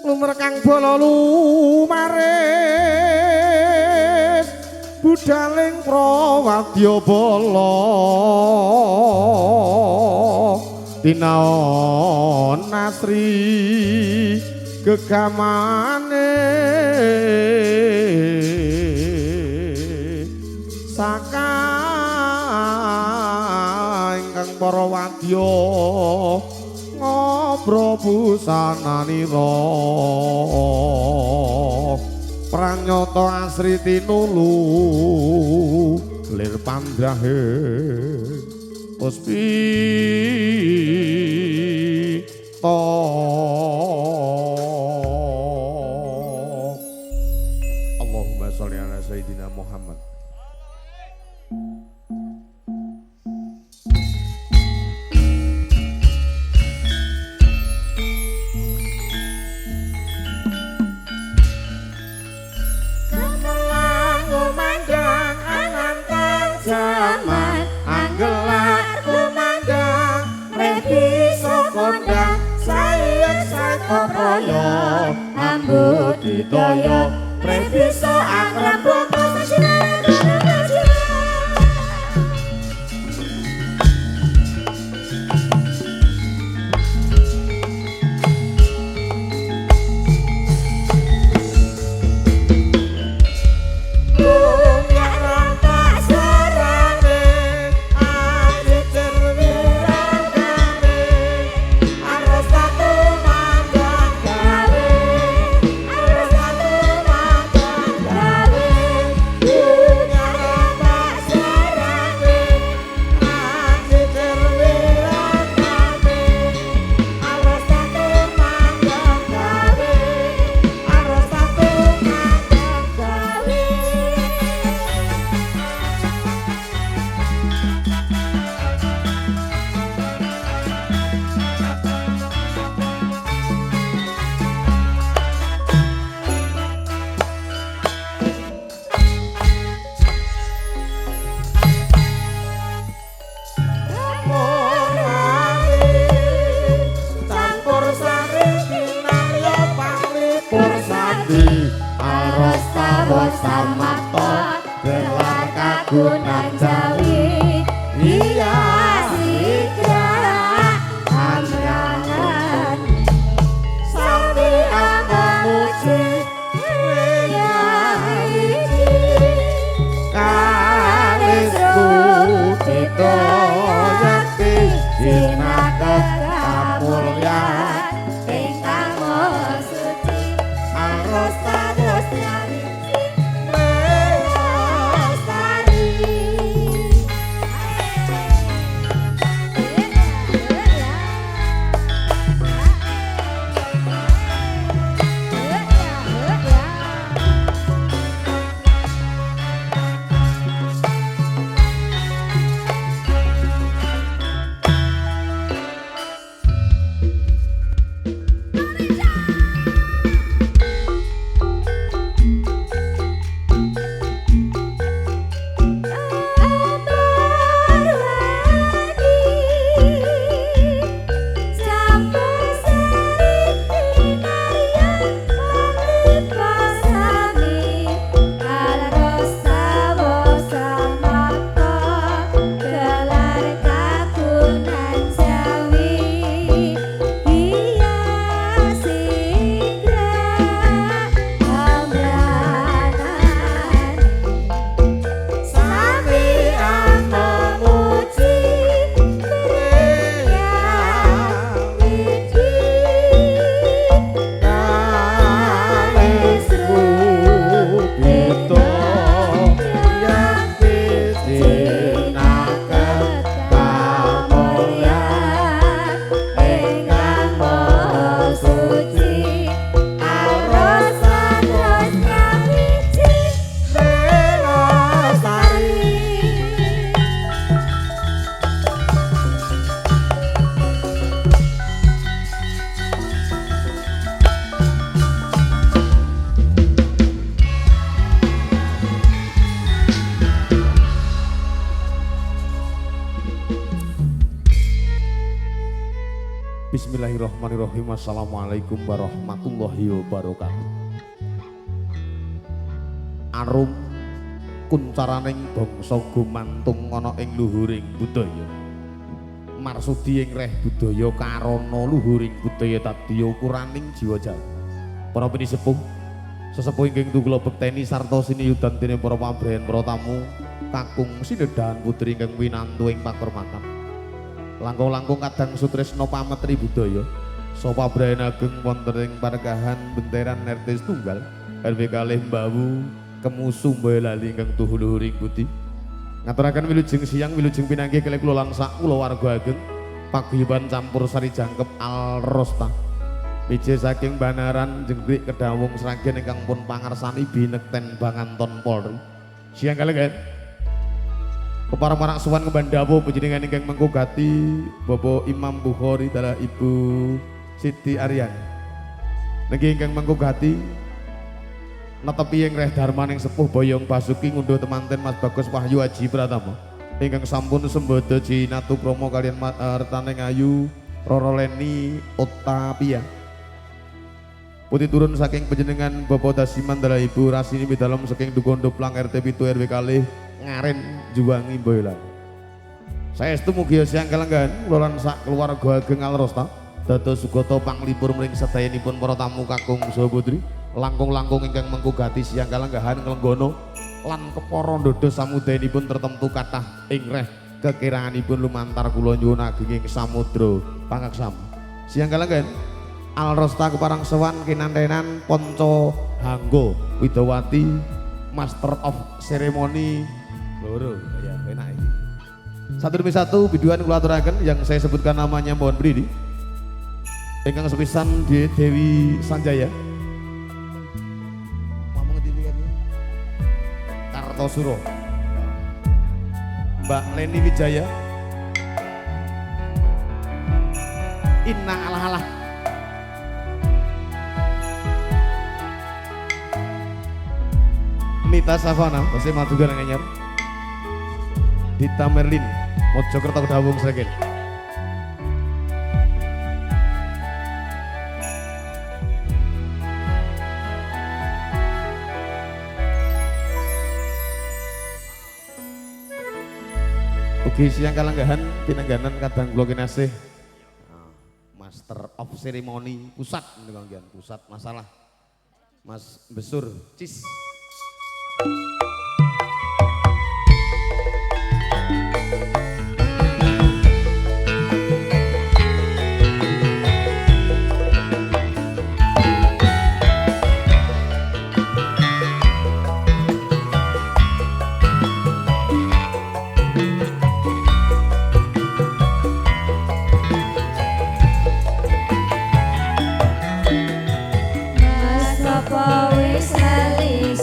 lumrekang bala lumaris budaling prawadya bala dinaon nasri gegamane saka ingkang para wadya ngobro busananira pranyata asri tinulu lir pandrahe puspita Allahumma sholli ala sayyidina Muhammad. Zaman anggelar kumandang Rebi sokondang Sayek sakopoyo Ambu didoyo Rebi so akrab boko Bismillahirrahmanirrahim. Assalamualaikum warahmatullahi wabarakatuh. Arum kuncaraning bangsa gumantung ana ing luhuring budaya. Marsudi ing reh budaya karana luhuring budaya tadya ukuraning jiwa jawa. Para pinisepuh, sesepuh ingkang tugla bekteni sarta siniyudan dening para pambrehen para tamu kakung sinedahan putri ingkang winantu ing pakurmatan. Langkung-langkung kadang sutresna pametri budaya sapa Brayan Ageng wonten ing Pargahan Benteran RT Setunggal RW kalih Mbawu Kemusu Boyolali ingkang tuhu luhuring putih ngaturaken wilujeng siang wilujeng pinanggih kalih kula lan sak kulawarga ageng paguyuban campur sari jangkep Alrosta Pije saking Banaran Jenggrik Kedawung Sragen ingkang pun pangarsani binekten Banganton Polri siang kalih kan para marak suwan ngembandawu panjenengan ingkang mengkugati Bapak Imam Bukhari dalah Ibu Siti Aryani. Nggih ingkang mengkugati netepi ing reh darmaning sepuh Boyong Basuki ngunduh temanten Mas Bagus Wahyu Aji Pratama. Ingkang sampun sembada jinatu krama kalian Retaning Ayu Roro Leni Otapia. Putih turun saking panjenengan Bapak Dasiman dalah Ibu Rasini Midalem saking Dukondo Plang RT 7 RW kalih Ngaren Juwangi Boyolali. Saestu mugi siang kalenggan kula lan sak keluarga ageng Alrosta dados sugata panglipur mring sedayanipun para tamu kakung saha putri langkung-langkung ingkang mengkugati siang kalenggahan nglenggono lan kepara ndodho samudayanipun tertemtu kathah ing reh kekiranganipun lumantar kula nyuwun ageng ing samudra pangaksama. Siang kalenggan Alrosta keparang sowan kinantenan Ponco Hanggo Widawati Master of Ceremony loro ya enak ini. Satu demi satu biduan kula aturaken yang saya sebutkan namanya mohon berdiri. Ingkang sepisan di Dewi Sanjaya. Ngomong dilihat ya. Kartosuro. Mbak Leni Wijaya. Inna alah-alah. Nita Savana, masih Madugan Nganyar. Dita Merlin, Mojokerto Kedawung Sragen. Ugi siang kalenggahan pinangganan kadang kula kinasih Master of Ceremony pusat niku pusat masalah Mas Besur Cis. Mas Bapak wis lali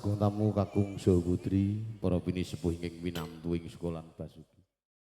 Kakung tamu kakung Jawa Putri, para pini sepuh ingkang winantu ing sekolahan Basuki.